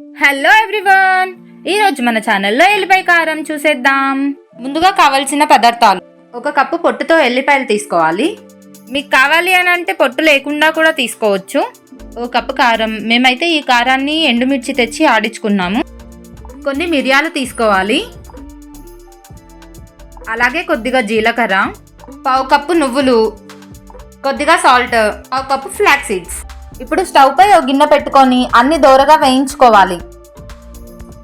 Hello everyone, ఈరోజు మన ఛానల్లో ఎల్లిపాయ కారం చూసేద్దాం. ముందుగా కావాల్సిన పదార్థాలు: 1 కప్పు పొట్టుతో ఎల్లిపాయలు తీసుకోవాలి. మీకు కావాలి అని అంటే పొట్టు లేకుండా కూడా తీసుకోవచ్చు. 1 కప్పు కారం, మేమైతే ఈ కారాన్ని ఎండుమిర్చి తెచ్చి ఆడించుకున్నాము. కొన్ని మిరియాలు తీసుకోవాలి, అలాగే కొద్దిగా జీలకర్ర, 1/2 కప్పు నువ్వులు, కొద్దిగా సాల్ట్, 1 కప్పు ఫ్లాక్స్ సీడ్స్. ఇప్పుడు స్టవ్ పై ఒక గిన్నె పెట్టుకొని అన్ని దోరగా వేయించుకోవాలి.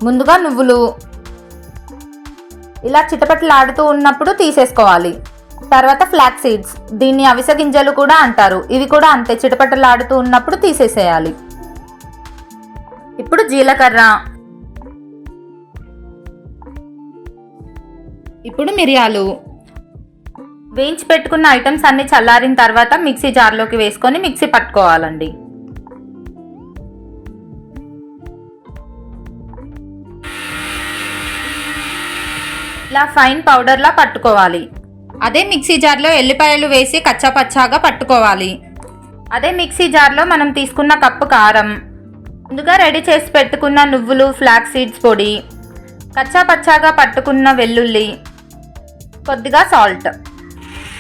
ముందుగా నువ్వులు ఇలా చిటపటలాడుతూ ఉన్నప్పుడు తీసేసుకోవాలి. తర్వాత ఫ్లాక్స్ సీడ్స్, దీన్ని అవిసె గింజలు కూడా అంటారు, ఇవి కూడా అంతే చిటపటలాడుతూ ఉన్నప్పుడు తీసేసేయాలి. ఇప్పుడు జీలకర్ర, ఇప్పుడు మిరియాలు. వేయించి పెట్టుకున్న ఐటమ్స్ అన్ని చల్లారిన తర్వాత మిక్సీ జార్లోకి వేసుకొని మిక్సీ పట్టుకోవాలండి. ఇలా ఫైన్ పౌడర్లా పట్టుకోవాలి. అదే మిక్సీ జార్లో ఎల్లిపాయలు వేసి కచ్చాపచ్చాగా పట్టుకోవాలి. అదే మిక్సీ జార్లో మనం తీసుకున్న కప్పు కారం, ముందుగా రెడీ చేసి పెట్టుకున్న నువ్వులు, ఫ్లాక్స్ సీడ్స్ పొడి, కచ్చాపచ్చాగా పట్టుకున్న వెల్లుల్లి, కొద్దిగా సాల్ట్,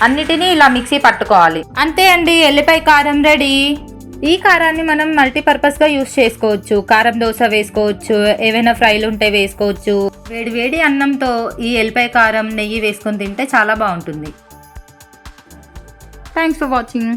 అన్నిటినీ ఇలా మిక్సీ పట్టుకోవాలి. అంతే అండి, ఎల్లిపాయ కారం రెడీ. ఈ కారాన్ని మనం మల్టీపర్పస్గా యూస్ చేసుకోవచ్చు. కారం దోశ వేసుకోవచ్చు, ఏవైనా ఫ్రైలు ఉంటే వేసుకోవచ్చు. వేడి వేడి అన్నంతో ఈ ఎల్లిపాయ కారం నెయ్యి వేసుకొని తింటే చాలా బాగుంటుంది. Thanks for watching.